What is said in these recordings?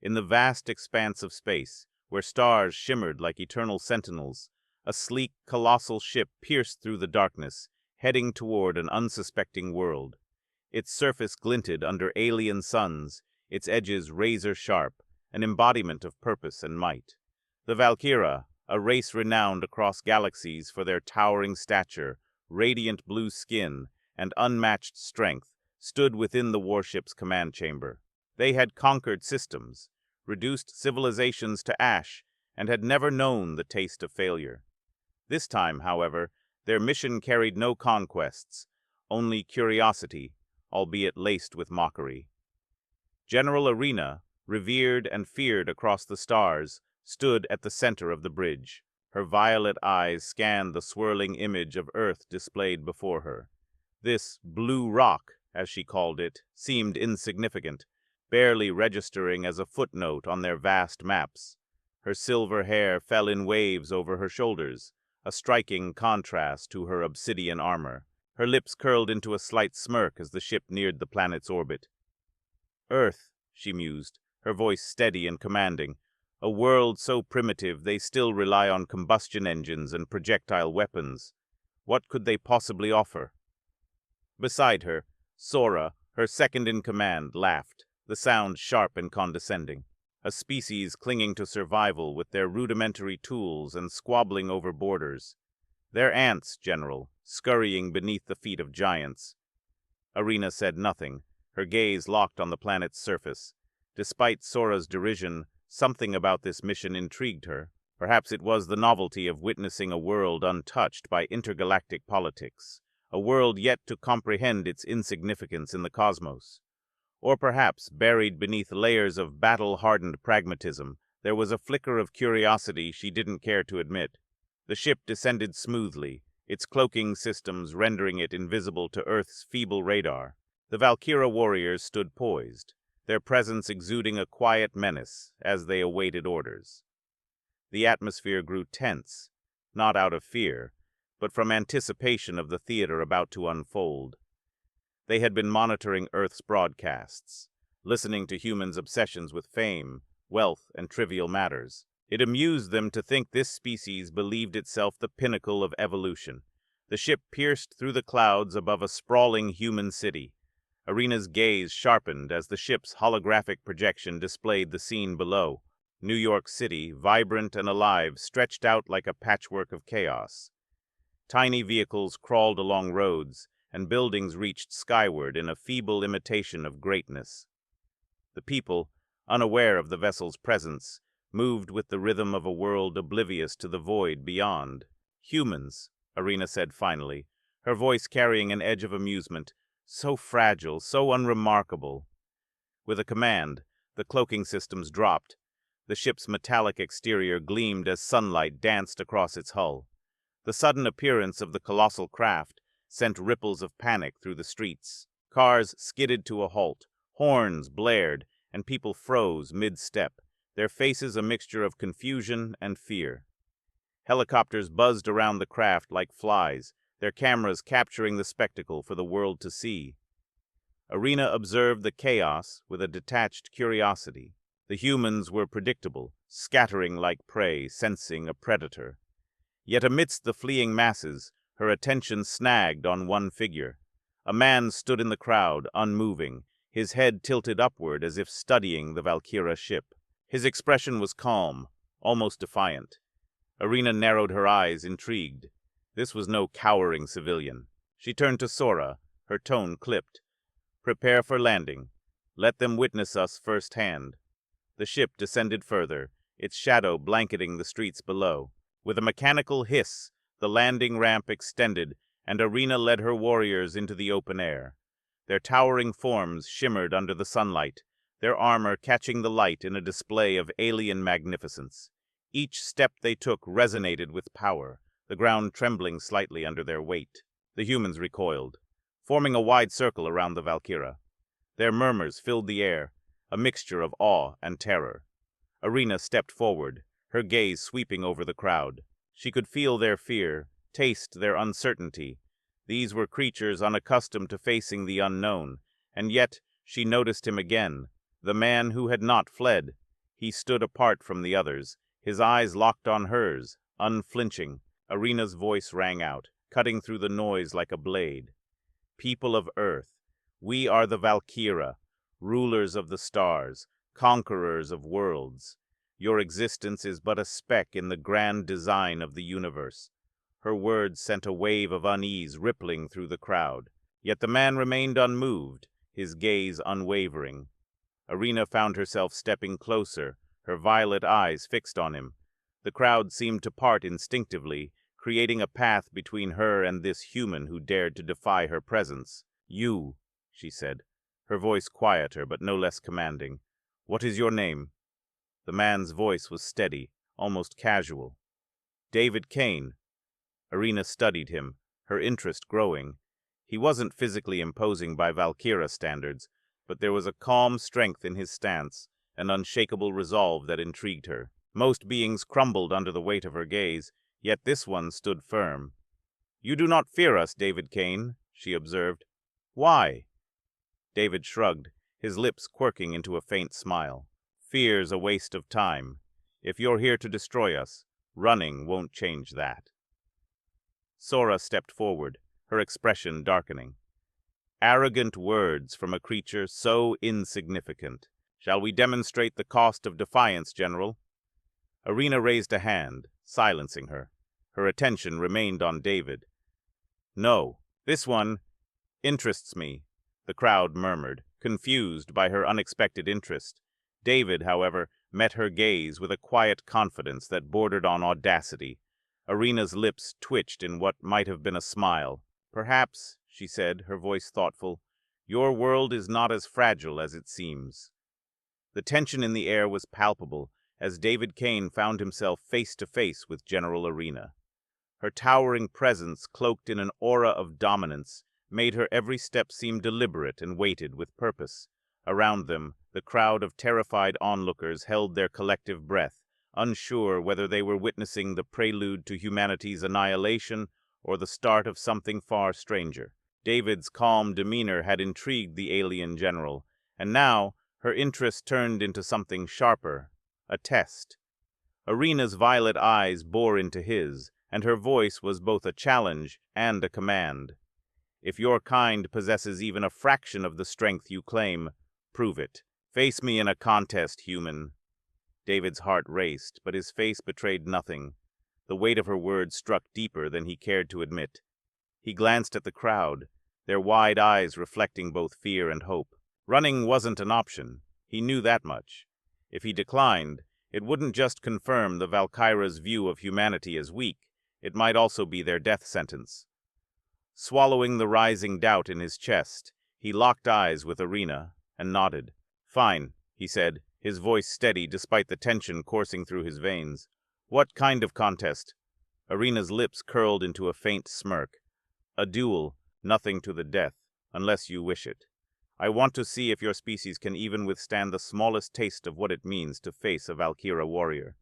In the vast expanse of space, where stars shimmered like eternal sentinels, a sleek, colossal ship pierced through the darkness, heading toward an unsuspecting world. Its surface glinted under alien suns, its edges razor-sharp, an embodiment of purpose and might. The Valkyra, a race renowned across galaxies for their towering stature, radiant blue skin, and unmatched strength, stood within the warship's command chamber. They had conquered systems, reduced civilizations to ash, and had never known the taste of failure. This time, however, their mission carried no conquests, only curiosity, albeit laced with mockery. General Arena, revered and feared across the stars, stood at the center of the bridge. Her violet eyes scanned the swirling image of Earth displayed before her. This blue rock, as she called it, seemed insignificant, barely registering as a footnote on their vast maps. Her silver hair fell in waves over her shoulders, a striking contrast to her obsidian armor. Her lips curled into a slight smirk as the ship neared the planet's orbit. Earth, she mused, her voice steady and commanding. A world so primitive they still rely on combustion engines and projectile weapons. What could they possibly offer? Beside her, Sora, her second-in-command, laughed, the sound sharp and condescending. A species clinging to survival with their rudimentary tools and squabbling over borders. They're ants, General, scurrying beneath the feet of giants. Arena said nothing, her gaze locked on the planet's surface. Despite Sora's derision, something about this mission intrigued her. Perhaps it was the novelty of witnessing a world untouched by intergalactic politics, a world yet to comprehend its insignificance in the cosmos. Or perhaps, buried beneath layers of battle-hardened pragmatism, there was a flicker of curiosity she didn't care to admit. The ship descended smoothly, its cloaking systems rendering it invisible to Earth's feeble radar. The Valkyra warriors stood poised, their presence exuding a quiet menace as they awaited orders. The atmosphere grew tense, not out of fear, but from anticipation of the theater about to unfold. They had been monitoring Earth's broadcasts, listening to humans' obsessions with fame, wealth, and trivial matters. It amused them to think this species believed itself the pinnacle of evolution. The ship pierced through the clouds above a sprawling human city. Arena's gaze sharpened as the ship's holographic projection displayed the scene below. New York City, vibrant and alive, stretched out like a patchwork of chaos. Tiny vehicles crawled along roads, and buildings reached skyward in a feeble imitation of greatness. The people, unaware of the vessel's presence, moved with the rhythm of a world oblivious to the void beyond. Humans, Arena said finally, her voice carrying an edge of amusement, so fragile, so unremarkable. With a command, the cloaking systems dropped. The ship's metallic exterior gleamed as sunlight danced across its hull. The sudden appearance of the colossal craft sent ripples of panic through the streets. Cars skidded to a halt, horns blared, and people froze mid-step, their faces a mixture of confusion and fear. Helicopters buzzed around the craft like flies, their cameras capturing the spectacle for the world to see. Arena observed the chaos with a detached curiosity. The humans were predictable, scattering like prey, sensing a predator. Yet amidst the fleeing masses, her attention snagged on one figure. A man stood in the crowd, unmoving, his head tilted upward as if studying the Valkyra ship. His expression was calm, almost defiant. Arena narrowed her eyes, intrigued. This was no cowering civilian. She turned to Sora, her tone clipped. "Prepare for landing. Let them witness us firsthand." The ship descended further, its shadow blanketing the streets below. With a mechanical hiss, the landing ramp extended, and Arena led her warriors into the open air. Their towering forms shimmered under the sunlight, their armor catching the light in a display of alien magnificence. Each step they took resonated with power, the ground trembling slightly under their weight. The humans recoiled, forming a wide circle around the Valkyra. Their murmurs filled the air, a mixture of awe and terror. Arena stepped forward, her gaze sweeping over the crowd. She could feel their fear, taste their uncertainty. These were creatures unaccustomed to facing the unknown, and yet she noticed him again, the man who had not fled. He stood apart from the others, his eyes locked on hers, unflinching. Arena's voice rang out, cutting through the noise like a blade. People of Earth, we are the Valkyra, rulers of the stars, conquerors of worlds. Your existence is but a speck in the grand design of the universe. Her words sent a wave of unease rippling through the crowd. Yet the man remained unmoved, his gaze unwavering. Arena found herself stepping closer, her violet eyes fixed on him. The crowd seemed to part instinctively, creating a path between her and this human who dared to defy her presence. "You," she said, her voice quieter but no less commanding. "What is your name?" The man's voice was steady, almost casual. "David Kane." Arena studied him, her interest growing. He wasn't physically imposing by Valkyra standards, but there was a calm strength in his stance, an unshakable resolve that intrigued her. Most beings crumbled under the weight of her gaze, yet this one stood firm. "You do not fear us, David Kane," she observed. "Why?" David shrugged, his lips quirking into a faint smile. "Fear's a waste of time. If you're here to destroy us, running won't change that." Sora stepped forward, her expression darkening. Arrogant words from a creature so insignificant. "Shall we demonstrate the cost of defiance, General?" Arena raised a hand, silencing her. Her attention remained on David. "No, this one interests me," the crowd murmured, confused by her unexpected interest. David, however, met her gaze with a quiet confidence that bordered on audacity. Arena's lips twitched in what might have been a smile. "Perhaps," she said, her voice thoughtful, "your world is not as fragile as it seems." The tension in the air was palpable as David Kane found himself face to face with General Arena. Her towering presence, cloaked in an aura of dominance, made her every step seem deliberate and weighted with purpose. Around them, the crowd of terrified onlookers held their collective breath, unsure whether they were witnessing the prelude to humanity's annihilation or the start of something far stranger. David's calm demeanor had intrigued the alien general, and now her interest turned into something sharper, a test. Arena's violet eyes bore into his, and her voice was both a challenge and a command. "If your kind possesses even a fraction of the strength you claim, prove it. Face me in a contest, human." David's heart raced, but his face betrayed nothing. The weight of her words struck deeper than he cared to admit. He glanced at the crowd, their wide eyes reflecting both fear and hope. Running wasn't an option. He knew that much. If he declined, it wouldn't just confirm the Valkyra's view of humanity as weak, it might also be their death sentence. Swallowing the rising doubt in his chest, he locked eyes with Arena and nodded. "Fine," he said, his voice steady despite the tension coursing through his veins. "What kind of contest?" Arena's lips curled into a faint smirk. "A duel, nothing to the death, unless you wish it. I want to see if your species can even withstand the smallest taste of what it means to face a Valkyra warrior."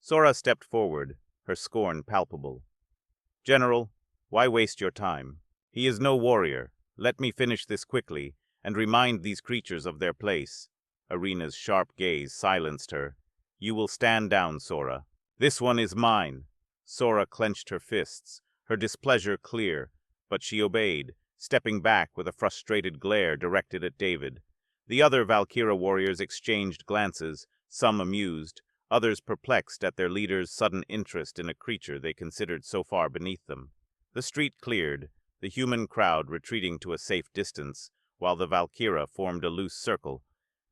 Sora stepped forward, her scorn palpable. "General, why waste your time? He is no warrior. Let me finish this quickly and remind these creatures of their place." Arena's sharp gaze silenced her. "You will stand down, Sora. This one is mine." Sora clenched her fists, her displeasure clear, but she obeyed, stepping back with a frustrated glare directed at David. The other Valkyra warriors exchanged glances, some amused, others perplexed at their leader's sudden interest in a creature they considered so far beneath them. The street cleared, the human crowd retreating to a safe distance, while the Valkyra formed a loose circle,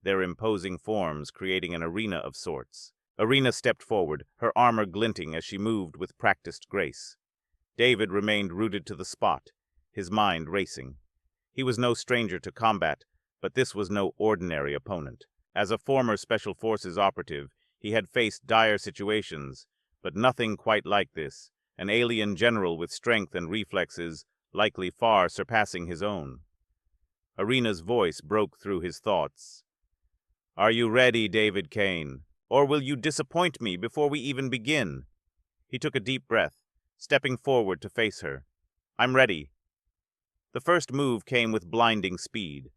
their imposing forms creating an arena of sorts. Arena stepped forward, her armor glinting as she moved with practiced grace. David remained rooted to the spot, his mind racing. He was no stranger to combat, but this was no ordinary opponent. As a former Special Forces operative, he had faced dire situations, but nothing quite like this, an alien general with strength and reflexes likely far surpassing his own. Arena's voice broke through his thoughts. "Are you ready, David Kane? Or will you disappoint me before we even begin?" He took a deep breath, stepping forward to face her. "I'm ready." The first move came with blinding speed.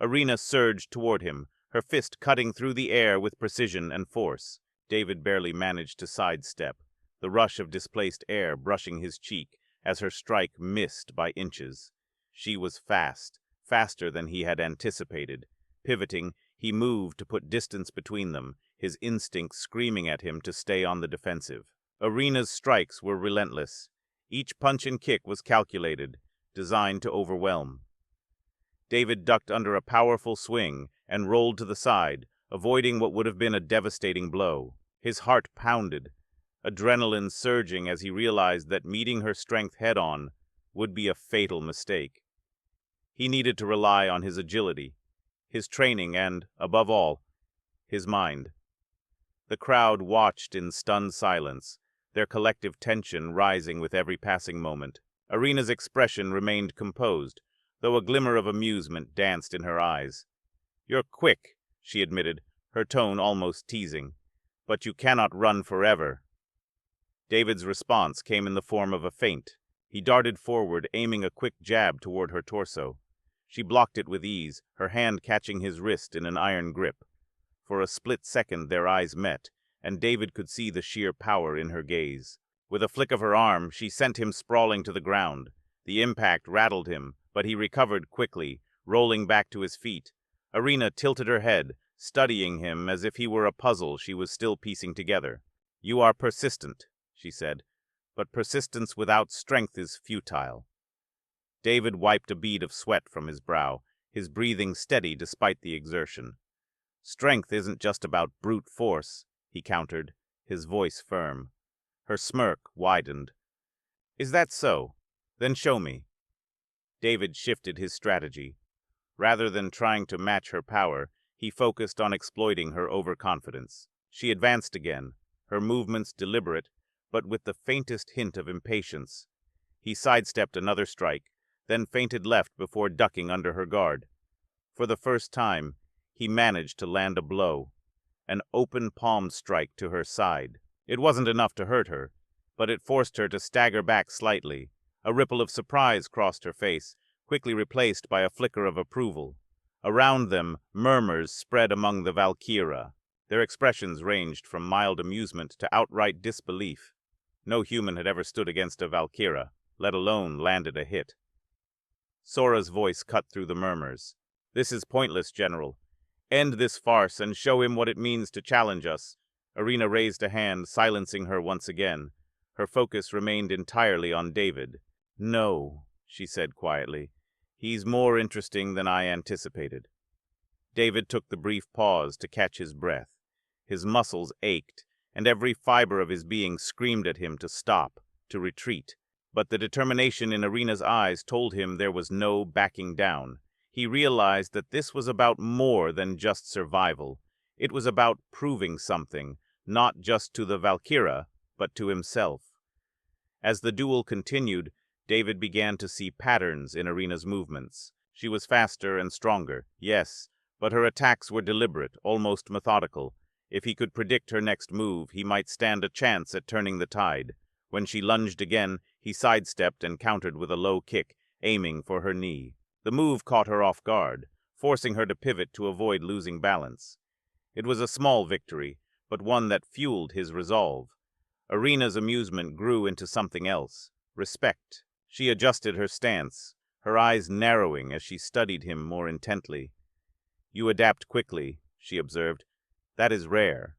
Arena surged toward him, her fist cutting through the air with precision and force. David barely managed to sidestep, the rush of displaced air brushing his cheek as her strike missed by inches. She was fast, faster than he had anticipated. Pivoting, he moved to put distance between them, his instincts screaming at him to stay on the defensive. Arena's strikes were relentless. Each punch and kick was calculated, designed to overwhelm. David ducked under a powerful swing and rolled to the side, avoiding what would have been a devastating blow. His heart pounded, adrenaline surging as he realized that meeting her strength head-on would be a fatal mistake. He needed to rely on his agility, his training, and, above all, his mind. The crowd watched in stunned silence, their collective tension rising with every passing moment. Arena's expression remained composed, though a glimmer of amusement danced in her eyes. "You're quick," she admitted, her tone almost teasing, "but you cannot run forever." David's response came in the form of a feint. He darted forward, aiming a quick jab toward her torso. She blocked it with ease, her hand catching his wrist in an iron grip. For a split second their eyes met, and David could see the sheer power in her gaze. With a flick of her arm, she sent him sprawling to the ground. The impact rattled him, but he recovered quickly, rolling back to his feet. Arena tilted her head, studying him as if he were a puzzle she was still piecing together. "You are persistent," she said, "but persistence without strength is futile." David wiped a bead of sweat from his brow, his breathing steady despite the exertion. "Strength isn't just about brute force," he countered, his voice firm. Her smirk widened. "Is that so? Then show me." David shifted his strategy. Rather than trying to match her power, he focused on exploiting her overconfidence. She advanced again, her movements deliberate, but with the faintest hint of impatience. He sidestepped another strike, then feinted left before ducking under her guard. For the first time, he managed to land a blow, an open-palmed strike to her side. It wasn't enough to hurt her, but it forced her to stagger back slightly. A ripple of surprise crossed her face, quickly replaced by a flicker of approval. Around them, murmurs spread among the Valkyra. Their expressions ranged from mild amusement to outright disbelief. No human had ever stood against a Valkyra, let alone landed a hit. Sora's voice cut through the murmurs. "This is pointless, General. End this farce and show him what it means to challenge us." Arena raised a hand, silencing her once again. Her focus remained entirely on David. "No," she said quietly. "He's more interesting than I anticipated." David took the brief pause to catch his breath. His muscles ached, and every fiber of his being screamed at him to stop, to retreat. But the determination in Arena's eyes told him there was no backing down. He realized that this was about more than just survival. It was about proving something, not just to the Valkyra, but to himself. As the duel continued, David began to see patterns in Arena's movements. She was faster and stronger, yes, but her attacks were deliberate, almost methodical. If he could predict her next move, he might stand a chance at turning the tide. When she lunged again, he sidestepped and countered with a low kick, aiming for her knee. The move caught her off guard, forcing her to pivot to avoid losing balance. It was a small victory, but one that fueled his resolve. Arena's amusement grew into something else, respect. She adjusted her stance, her eyes narrowing as she studied him more intently. "You adapt quickly," she observed. "That is rare."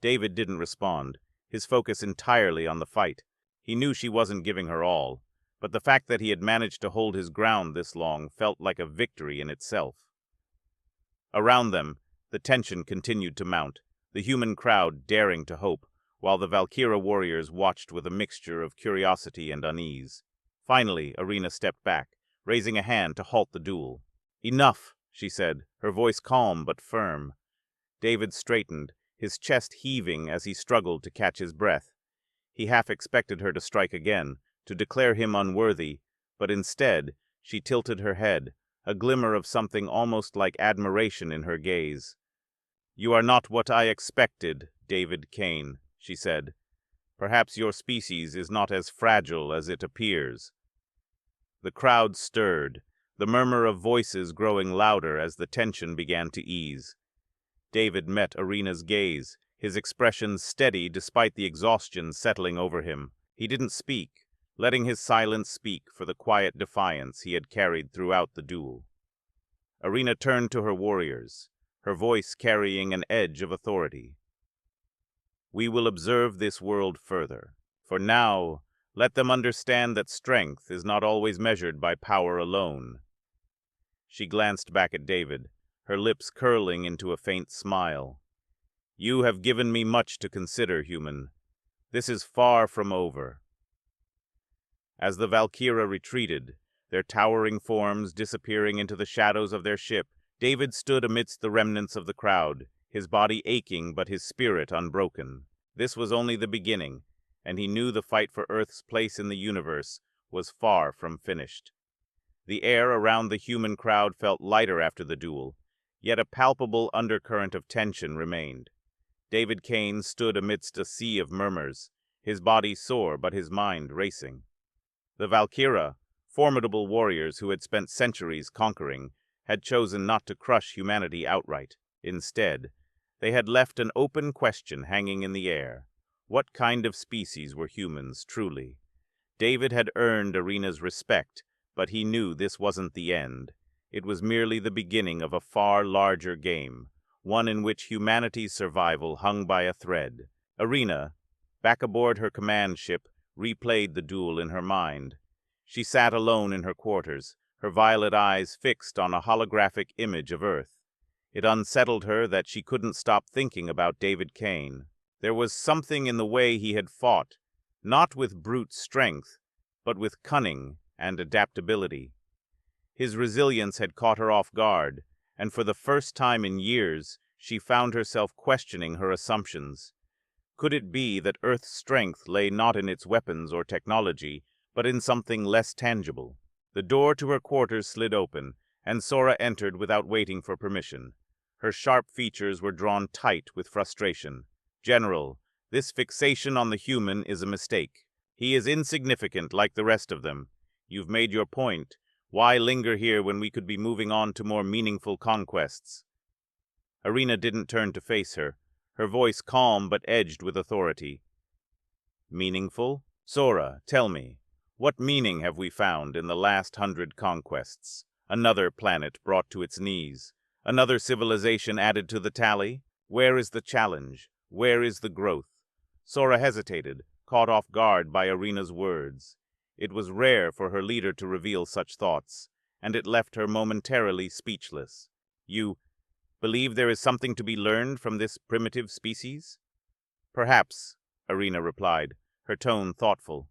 David didn't respond, his focus entirely on the fight. He knew she wasn't giving her all, but the fact that he had managed to hold his ground this long felt like a victory in itself. Around them, the tension continued to mount, the human crowd daring to hope, while the Valkyra warriors watched with a mixture of curiosity and unease. Finally, Arena stepped back, raising a hand to halt the duel. "Enough," she said, her voice calm but firm. David straightened, his chest heaving as he struggled to catch his breath. He half expected her to strike again, to declare him unworthy, but instead, she tilted her head, a glimmer of something almost like admiration in her gaze. "You are not what I expected, David Kane," she said. "Perhaps your species is not as fragile as it appears." The crowd stirred, the murmur of voices growing louder as the tension began to ease. David met Irina's gaze, his expression steady despite the exhaustion settling over him. He didn't speak, letting his silence speak for the quiet defiance he had carried throughout the duel. Irina turned to her warriors, her voice carrying an edge of authority. "We will observe this world further. For now, let them understand that strength is not always measured by power alone." She glanced back at David, her lips curling into a faint smile. "You have given me much to consider, human. This is far from over." As the Valkyria retreated, their towering forms disappearing into the shadows of their ship, David stood amidst the remnants of the crowd, his body aching but his spirit unbroken. This was only the beginning, and he knew the fight for Earth's place in the universe was far from finished. The air around the human crowd felt lighter after the duel, yet a palpable undercurrent of tension remained. David Kane stood amidst a sea of murmurs, his body sore but his mind racing. The Valkyria, formidable warriors who had spent centuries conquering, had chosen not to crush humanity outright. Instead, they had left an open question hanging in the air. What kind of species were humans, truly? David had earned Irina's respect, but he knew this wasn't the end. It was merely the beginning of a far larger game, one in which humanity's survival hung by a thread. Irina, back aboard her command ship, replayed the duel in her mind. She sat alone in her quarters, her violet eyes fixed on a holographic image of Earth. It unsettled her that she couldn't stop thinking about David Kane. There was something in the way he had fought, not with brute strength, but with cunning and adaptability. His resilience had caught her off guard, and for the first time in years, she found herself questioning her assumptions. Could it be that Earth's strength lay not in its weapons or technology, but in something less tangible? The door to her quarters slid open, and Sora entered without waiting for permission. Her sharp features were drawn tight with frustration. "General, this fixation on the human is a mistake. He is insignificant like the rest of them. You've made your point. Why linger here when we could be moving on to more meaningful conquests?" Irina didn't turn to face her, her voice calm but edged with authority. "Meaningful? Sora, tell me, what meaning have we found in the last 100 conquests? Another planet brought to its knees, another civilization added to the tally? Where is the challenge? Where is the growth?" Sora hesitated, caught off guard by Irina's words. It was rare for her leader to reveal such thoughts, and it left her momentarily speechless. "You believe there is something to be learned from this primitive species?" "Perhaps," Irina replied, her tone thoughtful.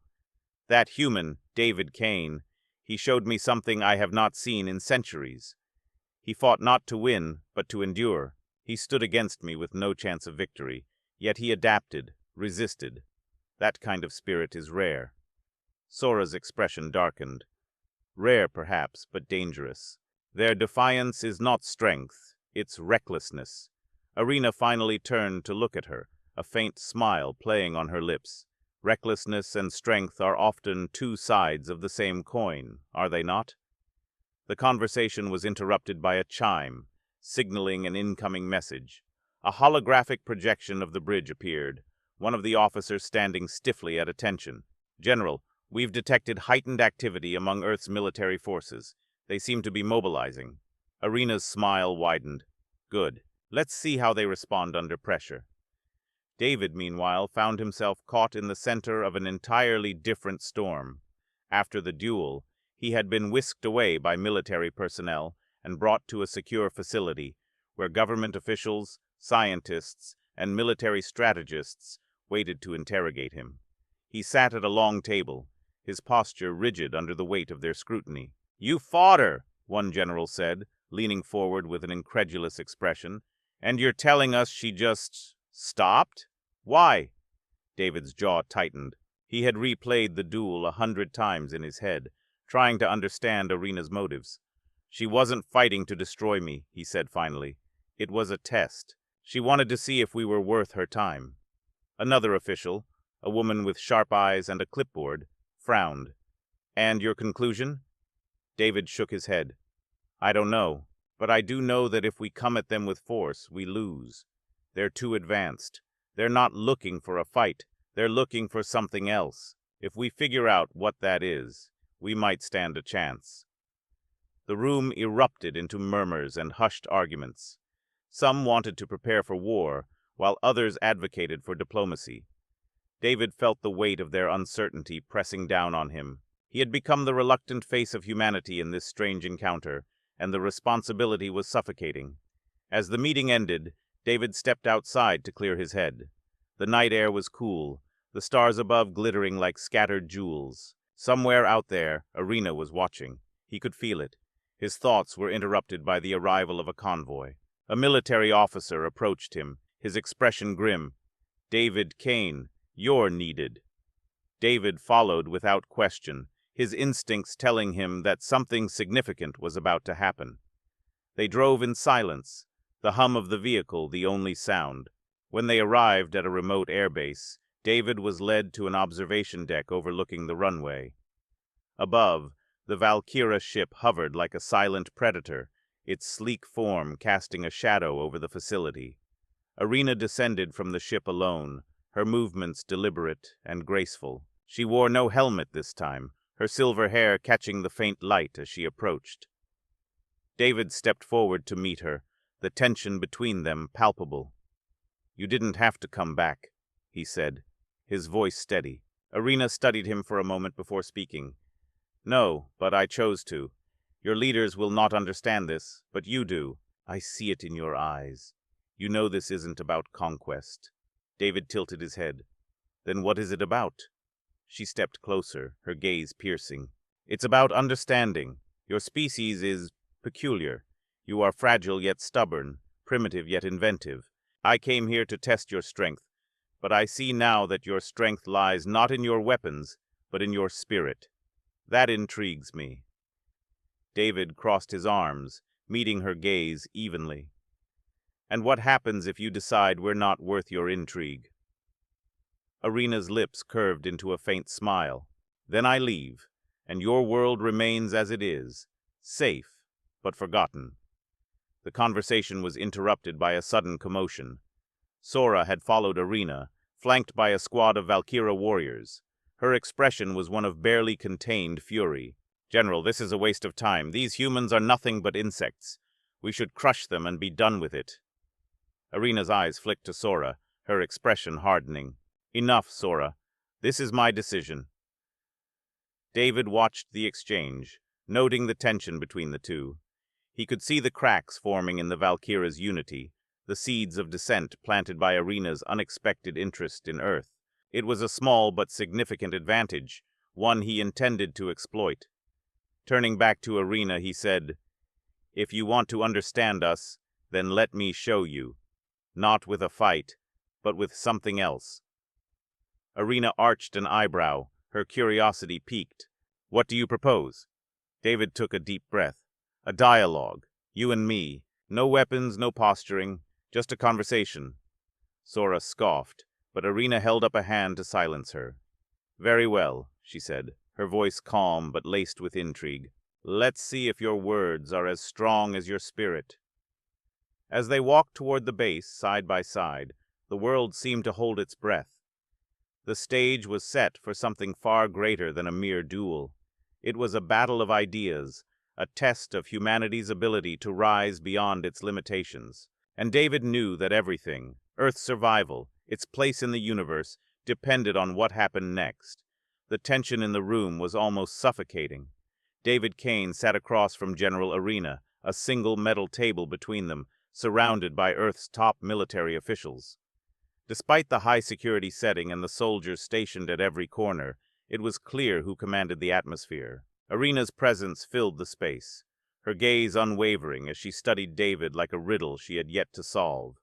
"That human, David Kane, he showed me something I have not seen in centuries. He fought not to win, but to endure. He stood against me with no chance of victory, yet he adapted, resisted. That kind of spirit is rare." Sora's expression darkened. "Rare, perhaps, but dangerous. Their defiance is not strength, it's recklessness." Irina finally turned to look at her, a faint smile playing on her lips. Recklessness and strength are often two sides of the same coin, are they not? The conversation was interrupted by a chime, signaling an incoming message. A holographic projection of the bridge appeared, one of the officers standing stiffly at attention. "General, we've detected heightened activity among Earth's military forces. They seem to be mobilizing." Irina's smile widened. "Good. Let's see how they respond under pressure." David, meanwhile, found himself caught in the center of an entirely different storm. After the duel, he had been whisked away by military personnel and brought to a secure facility, where government officials, scientists, and military strategists waited to interrogate him. He sat at a long table, his posture rigid under the weight of their scrutiny. "You fought her," one general said, leaning forward with an incredulous expression, "and you're telling us she just stopped? Why?" David's jaw tightened. He had replayed the duel 100 times in his head, trying to understand Irina's motives. "She wasn't fighting to destroy me," he said finally. "It was a test. She wanted to see if we were worth her time." Another official, a woman with sharp eyes and a clipboard, frowned. "And your conclusion?" David shook his head. I don't know, but I do know that if we come at them with force, we lose. They're too advanced. They're not looking for a fight. They're looking for something else. If we figure out what that is, we might stand a chance. The room erupted into murmurs and hushed arguments. Some wanted to prepare for war, while others advocated for diplomacy. David felt the weight of their uncertainty pressing down on him. He had become the reluctant face of humanity in this strange encounter, and the responsibility was suffocating. As the meeting ended, David stepped outside to clear his head. The night air was cool, the stars above glittering like scattered jewels. Somewhere out there, Arena was watching. He could feel it. His thoughts were interrupted by the arrival of a convoy. A military officer approached him, his expression grim. David Kane, you're needed. David followed without question, his instincts telling him that something significant was about to happen. They drove in silence, the hum of the vehicle the only sound. When they arrived at a remote airbase, David was led to an observation deck overlooking the runway. Above, the Valkyra ship hovered like a silent predator, its sleek form casting a shadow over the facility. Arena descended from the ship alone, her movements deliberate and graceful. She wore no helmet this time, her silver hair catching the faint light as she approached. David stepped forward to meet her, the tension between them palpable. You didn't have to come back, he said, his voice steady. Arena studied him for a moment before speaking. No, but I chose to. Your leaders will not understand this, but you do. I see it in your eyes. You know this isn't about conquest. David tilted his head. Then what is it about? She stepped closer, her gaze piercing. It's about understanding. Your species is peculiar. You are fragile yet stubborn, primitive yet inventive. I came here to test your strength, but I see now that your strength lies not in your weapons, but in your spirit. That intrigues me. David crossed his arms, meeting her gaze evenly. And what happens if you decide we're not worth your intrigue? Arena's lips curved into a faint smile. Then I leave, and your world remains as it is, safe, but forgotten. The conversation was interrupted by a sudden commotion. Sora had followed Arena, flanked by a squad of Valkyra warriors. Her expression was one of barely contained fury. General, this is a waste of time. These humans are nothing but insects. We should crush them and be done with it. Arena's eyes flicked to Sora, her expression hardening. Enough, Sora. This is my decision. David watched the exchange, noting the tension between the two. He could see the cracks forming in the Valkyra's unity, the seeds of dissent planted by Arena's unexpected interest in Earth. It was a small but significant advantage, one he intended to exploit. Turning back to Arena, he said, If you want to understand us, then let me show you. Not with a fight, but with something else. Arena arched an eyebrow, her curiosity piqued. What do you propose? David took a deep breath. A dialogue. You and me. No weapons, no posturing. Just a conversation. Sora scoffed, but Arena held up a hand to silence her. Very well, she said, her voice calm but laced with intrigue. Let's see if your words are as strong as your spirit. As they walked toward the base, side by side, the world seemed to hold its breath. The stage was set for something far greater than a mere duel. It was a battle of ideas, a test of humanity's ability to rise beyond its limitations. And David knew that everything, Earth's survival, its place in the universe, depended on what happened next. The tension in the room was almost suffocating. David Kane sat across from General Arena, a single metal table between them, surrounded by Earth's top military officials. Despite the high-security setting and the soldiers stationed at every corner, it was clear who commanded the atmosphere. Arena's presence filled the space, her gaze unwavering as she studied David like a riddle she had yet to solve.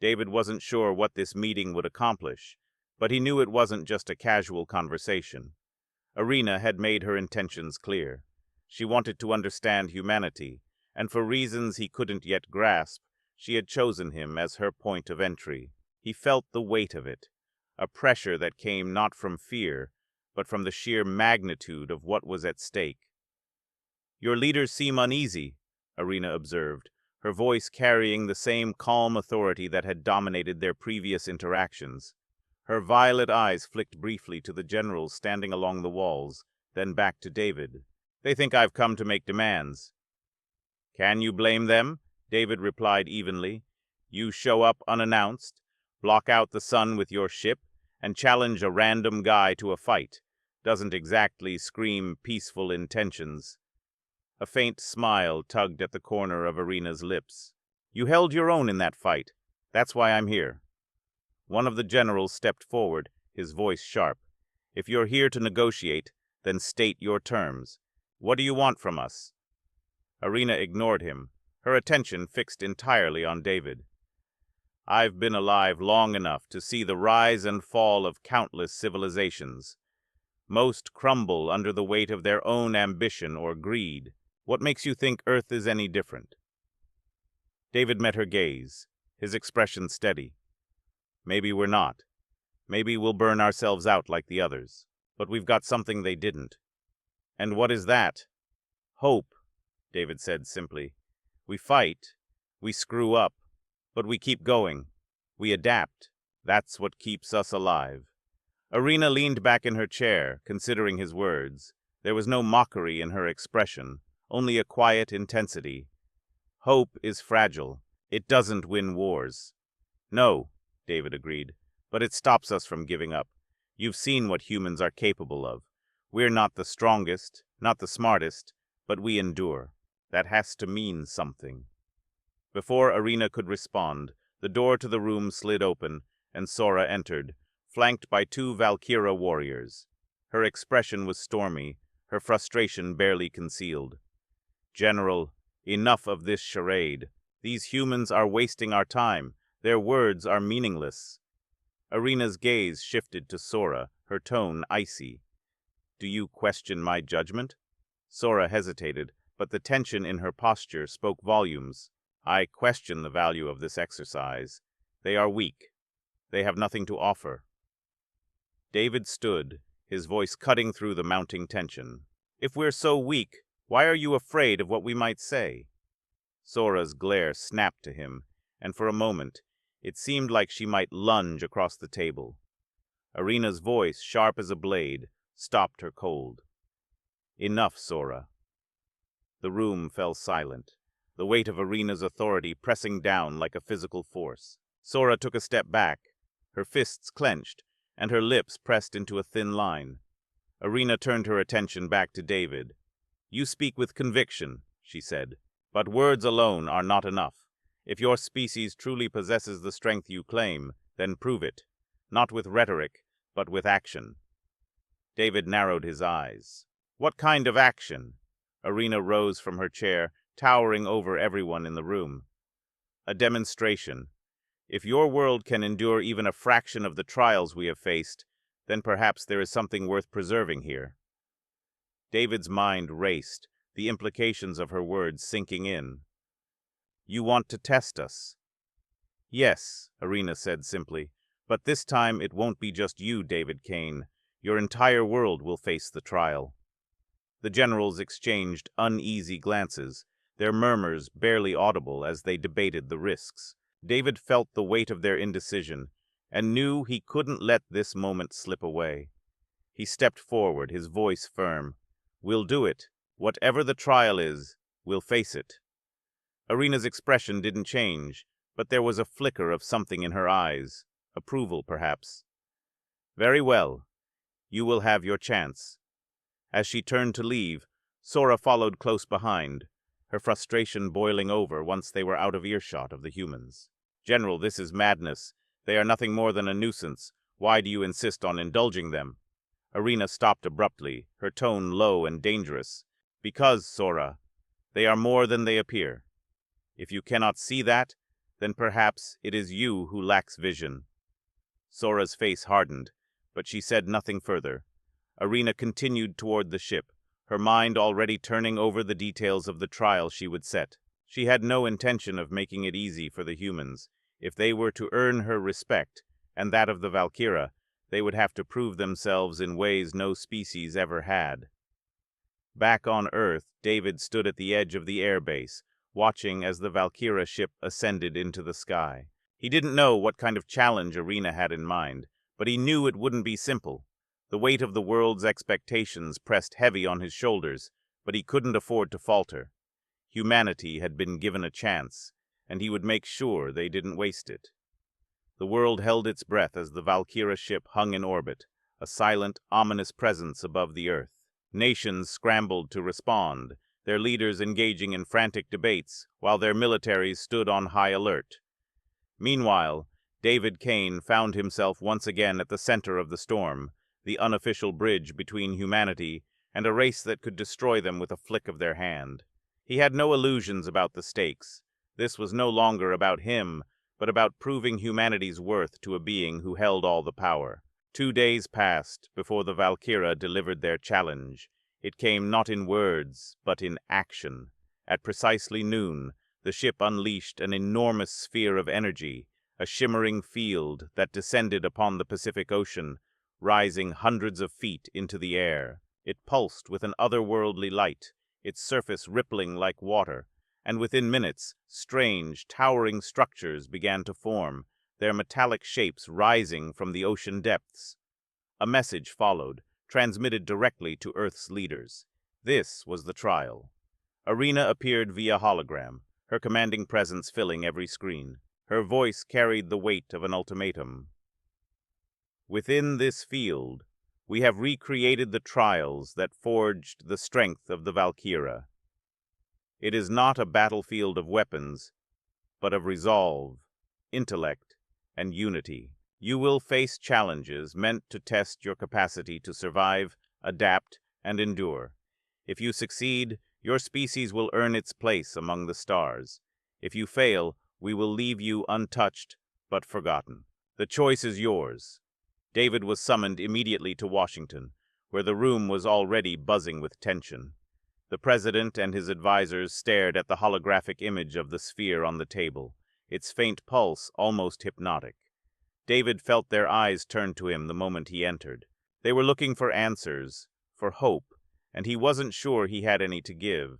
David wasn't sure what this meeting would accomplish, but he knew it wasn't just a casual conversation. Arena had made her intentions clear. She wanted to understand humanity, and for reasons he couldn't yet grasp, she had chosen him as her point of entry. He felt the weight of it, a pressure that came not from fear, but from the sheer magnitude of what was at stake. Your leaders seem uneasy, Arena observed, her voice carrying the same calm authority that had dominated their previous interactions. Her violet eyes flicked briefly to the generals standing along the walls, then back to David. They think I've come to make demands. Can you blame them? David replied evenly. You show up unannounced, block out the sun with your ship, and challenge a random guy to a fight. Doesn't exactly scream peaceful intentions. A faint smile tugged at the corner of Arena's lips. You held your own in that fight. That's why I'm here. One of the generals stepped forward, his voice sharp. If you're here to negotiate, then state your terms. What do you want from us? Arena ignored him, her attention fixed entirely on David. I've been alive long enough to see the rise and fall of countless civilizations. Most crumble under the weight of their own ambition or greed. What makes you think Earth is any different? David met her gaze, his expression steady. Maybe we're not. Maybe we'll burn ourselves out like the others. But we've got something they didn't. And what is that? Hope, David said simply. We fight, we screw up, but we keep going. We adapt. That's what keeps us alive. Arena leaned back in her chair, considering his words. There was no mockery in her expression, only a quiet intensity. Hope is fragile. It doesn't win wars. No, David agreed, but it stops us from giving up. You've seen what humans are capable of. We're not the strongest, not the smartest, but we endure. That has to mean something. Before Arena could respond, the door to the room slid open, and Sora entered, flanked by two Valkyra warriors. Her expression was stormy, her frustration barely concealed. General, enough of this charade. These humans are wasting our time. Their words are meaningless. Arena's gaze shifted to Sora, her tone icy. Do you question my judgment? Sora hesitated, but the tension in her posture spoke volumes. I question the value of this exercise. They are weak. They have nothing to offer. David stood, his voice cutting through the mounting tension. If we're so weak, why are you afraid of what we might say? Sora's glare snapped to him, and for a moment, it seemed like she might lunge across the table. Arena's voice, sharp as a blade, stopped her cold. Enough, Sora. The room fell silent, the weight of Arena's authority pressing down like a physical force. Sora took a step back, her fists clenched, and her lips pressed into a thin line. Arena turned her attention back to David. You speak with conviction, she said, but words alone are not enough. If your species truly possesses the strength you claim, then prove it, not with rhetoric, but with action. David narrowed his eyes. What kind of action? Arena rose from her chair, towering over everyone in the room. A demonstration. If your world can endure even a fraction of the trials we have faced, then perhaps there is something worth preserving here. David's mind raced, the implications of her words sinking in. You want to test us? Yes, Arena said simply, but this time it won't be just you, David Kane. Your entire world will face the trial. The generals exchanged uneasy glances, their murmurs barely audible as they debated the risks. David felt the weight of their indecision, and knew he couldn't let this moment slip away. He stepped forward, his voice firm. We'll do it. Whatever the trial is, we'll face it. Arena's expression didn't change, but there was a flicker of something in her eyes. Approval, perhaps. Very well. You will have your chance. As she turned to leave, Sora followed close behind, her frustration boiling over once they were out of earshot of the humans. General, this is madness. They are nothing more than a nuisance. Why do you insist on indulging them? Arena stopped abruptly, her tone low and dangerous. Because, Sora, they are more than they appear. If you cannot see that, then perhaps it is you who lacks vision. Sora's face hardened, but she said nothing further. Arena continued toward the ship, her mind already turning over the details of the trial she would set. She had no intention of making it easy for the humans. If they were to earn her respect, and that of the Valkyra, they would have to prove themselves in ways no species ever had. Back on Earth, David stood at the edge of the airbase, watching as the Valkyra ship ascended into the sky. He didn't know what kind of challenge Arena had in mind, but he knew it wouldn't be simple. The weight of the world's expectations pressed heavy on his shoulders, but he couldn't afford to falter. Humanity had been given a chance, and he would make sure they didn't waste it. The world held its breath as the Valkyra ship hung in orbit, a silent, ominous presence above the Earth. Nations scrambled to respond, their leaders engaging in frantic debates, while their militaries stood on high alert. Meanwhile, David Kane found himself once again at the center of the storm, the unofficial bridge between humanity and a race that could destroy them with a flick of their hand. He had no illusions about the stakes. This was no longer about him, but about proving humanity's worth to a being who held all the power. 2 days passed before the Valkyra delivered their challenge. It came not in words, but in action. At precisely noon, the ship unleashed an enormous sphere of energy, a shimmering field that descended upon the Pacific Ocean, rising hundreds of feet into the air. It pulsed with an otherworldly light, its surface rippling like water, and within minutes, strange, towering structures began to form, their metallic shapes rising from the ocean depths. A message followed, transmitted directly to Earth's leaders. This was the trial. Arena appeared via hologram, her commanding presence filling every screen. Her voice carried the weight of an ultimatum. Within this field, we have recreated the trials that forged the strength of the Valkyra. It is not a battlefield of weapons, but of resolve, intellect, and unity. You will face challenges meant to test your capacity to survive, adapt, and endure. If you succeed, your species will earn its place among the stars. If you fail, we will leave you untouched but forgotten. The choice is yours. David was summoned immediately to Washington, where the room was already buzzing with tension. The president and his advisors stared at the holographic image of the sphere on the table, its faint pulse almost hypnotic. David felt their eyes turn to him the moment he entered. They were looking for answers, for hope, and he wasn't sure he had any to give.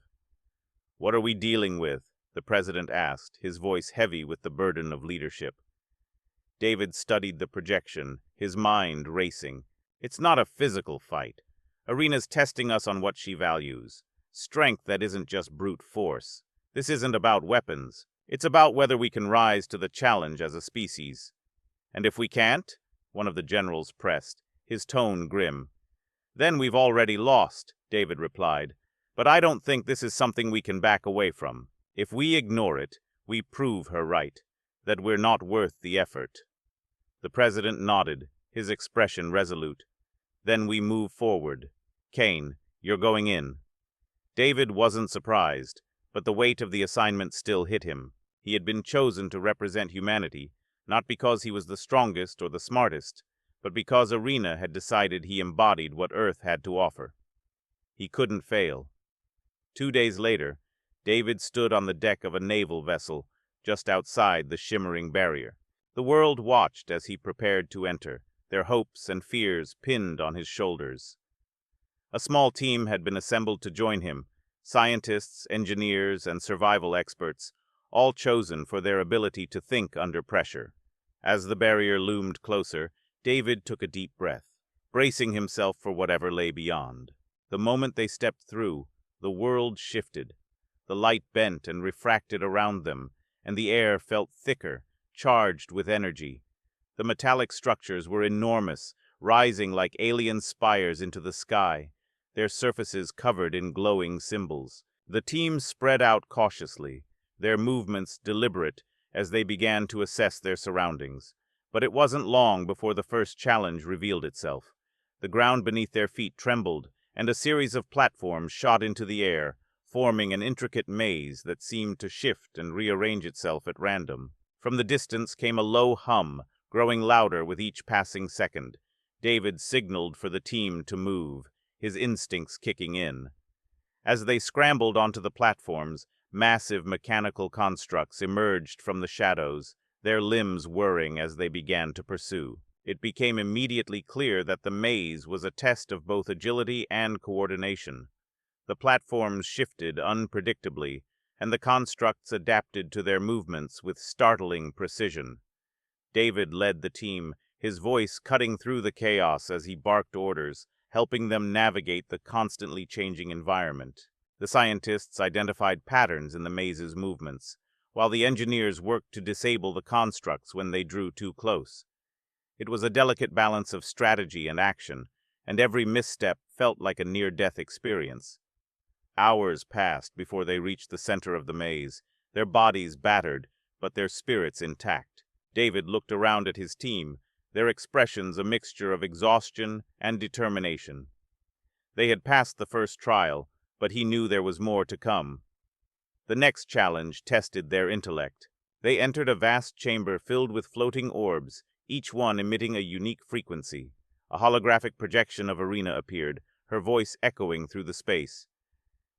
"What are we dealing with?" the president asked, his voice heavy with the burden of leadership. David studied the projection, his mind racing. "It's not a physical fight. Arena's testing us on what she values. Strength that isn't just brute force. This isn't about weapons. It's about whether we can rise to the challenge as a species." "And if we can't?" one of the generals pressed, his tone grim. "Then we've already lost," David replied. "But I don't think this is something we can back away from. If we ignore it, we prove her right, that we're not worth the effort." The president nodded, his expression resolute. "Then we move forward. Kane, you're going in." David wasn't surprised, but the weight of the assignment still hit him. He had been chosen to represent humanity, not because he was the strongest or the smartest, but because Arena had decided he embodied what Earth had to offer. He couldn't fail. 2 days later, David stood on the deck of a naval vessel just outside the shimmering barrier. The world watched as he prepared to enter, their hopes and fears pinned on his shoulders. A small team had been assembled to join him, scientists, engineers, and survival experts, all chosen for their ability to think under pressure. As the barrier loomed closer, David took a deep breath, bracing himself for whatever lay beyond. The moment they stepped through, the world shifted. The light bent and refracted around them, and the air felt thicker, charged with energy. The metallic structures were enormous, rising like alien spires into the sky, their surfaces covered in glowing symbols. The team spread out cautiously, their movements deliberate as they began to assess their surroundings. But it wasn't long before the first challenge revealed itself. The ground beneath their feet trembled, and a series of platforms shot into the air, forming an intricate maze that seemed to shift and rearrange itself at random. From the distance came a low hum, growing louder with each passing second. David signaled for the team to move, his instincts kicking in. As they scrambled onto the platforms, massive mechanical constructs emerged from the shadows, their limbs whirring as they began to pursue. It became immediately clear that the maze was a test of both agility and coordination. The platforms shifted unpredictably, and the constructs adapted to their movements with startling precision. David led the team, his voice cutting through the chaos as he barked orders, helping them navigate the constantly changing environment. The scientists identified patterns in the maze's movements, while the engineers worked to disable the constructs when they drew too close. It was a delicate balance of strategy and action, and every misstep felt like a near-death experience. Hours passed before they reached the center of the maze, their bodies battered, but their spirits intact. David looked around at his team, their expressions a mixture of exhaustion and determination. They had passed the first trial, but he knew there was more to come. The next challenge tested their intellect. They entered a vast chamber filled with floating orbs, each one emitting a unique frequency. A holographic projection of Arena appeared, her voice echoing through the space.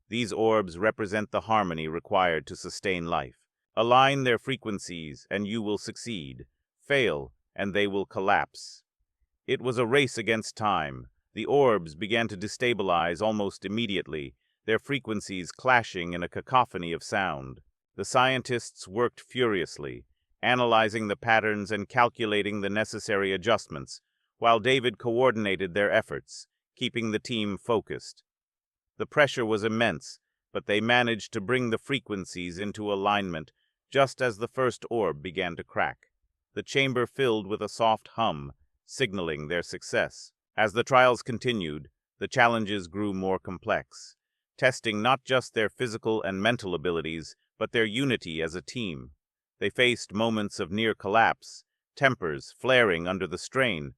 These orbs represent the harmony required to sustain life. Align their frequencies, and you will succeed. Fail, and they will collapse. It was a race against time. The orbs began to destabilize almost immediately, their frequencies clashing in a cacophony of sound. The scientists worked furiously, analyzing the patterns and calculating the necessary adjustments, while David coordinated their efforts, keeping the team focused. The pressure was immense, but they managed to bring the frequencies into alignment just as the first orb began to crack. The chamber filled with a soft hum, signaling their success. As the trials continued, the challenges grew more complex, testing not just their physical and mental abilities, but their unity as a team. They faced moments of near collapse, tempers flaring under the strain,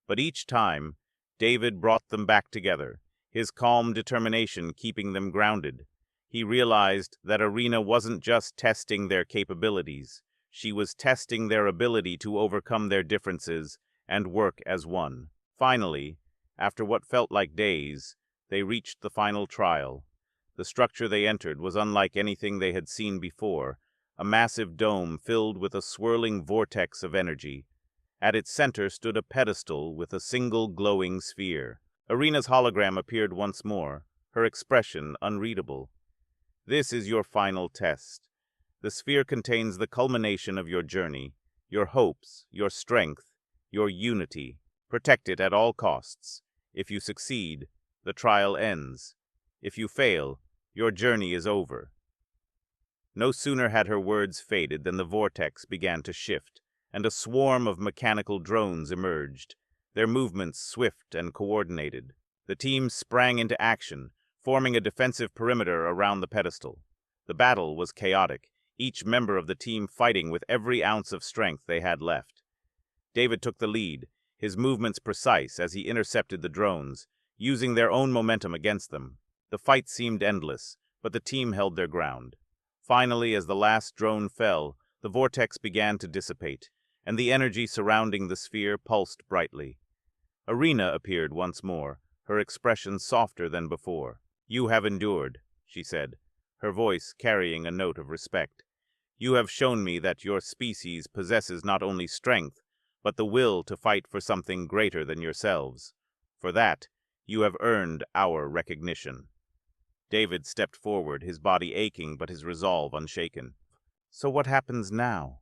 but each time, David brought them back together, his calm determination keeping them grounded. He realized that Arena wasn't just testing their capabilities, she was testing their ability to overcome their differences and work as one. Finally, after what felt like days, they reached the final trial. The structure they entered was unlike anything they had seen before, a massive dome filled with a swirling vortex of energy. At its center stood a pedestal with a single glowing sphere. Arena's hologram appeared once more, her expression unreadable. This is your final test. The sphere contains the culmination of your journey, your hopes, your strength, your unity. Protect it at all costs. If you succeed, the trial ends. If you fail, your journey is over. No sooner had her words faded than the vortex began to shift, and a swarm of mechanical drones emerged, their movements swift and coordinated. The team sprang into action, forming a defensive perimeter around the pedestal. The battle was chaotic, each member of the team fighting with every ounce of strength they had left. David took the lead, his movements precise as he intercepted the drones, using their own momentum against them. The fight seemed endless, but the team held their ground. Finally, as the last drone fell, the vortex began to dissipate, and the energy surrounding the sphere pulsed brightly. Arena appeared once more, her expression softer than before. "You have endured," she said, her voice carrying a note of respect. "You have shown me that your species possesses not only strength, but the will to fight for something greater than yourselves. For that, you have earned our recognition." David stepped forward, his body aching but his resolve unshaken. "So what happens now?"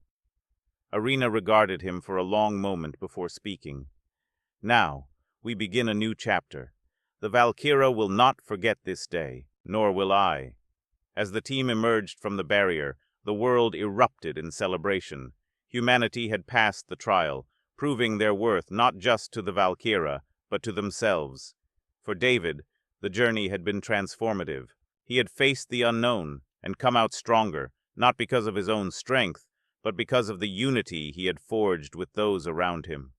Arena regarded him for a long moment before speaking. "Now, we begin a new chapter. The Valkyra will not forget this day, nor will I." As the team emerged from the barrier, the world erupted in celebration. Humanity had passed the trial, proving their worth not just to the Valkyra, but to themselves. For David, the journey had been transformative. He had faced the unknown and come out stronger, not because of his own strength, but because of the unity he had forged with those around him.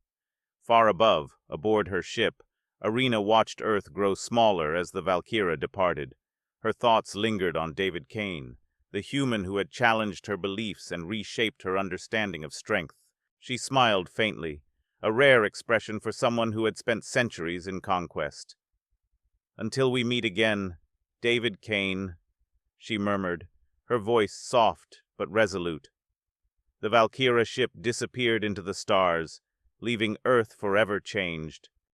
Far above, aboard her ship, Arena watched Earth grow smaller as the Valkyra departed. Her thoughts lingered on David Kane, the human who had challenged her beliefs and reshaped her understanding of strength. She smiled faintly, a rare expression for someone who had spent centuries in conquest. "Until we meet again, David Kane," she murmured, her voice soft but resolute. The Valkyra ship disappeared into the stars, leaving Earth forever changed.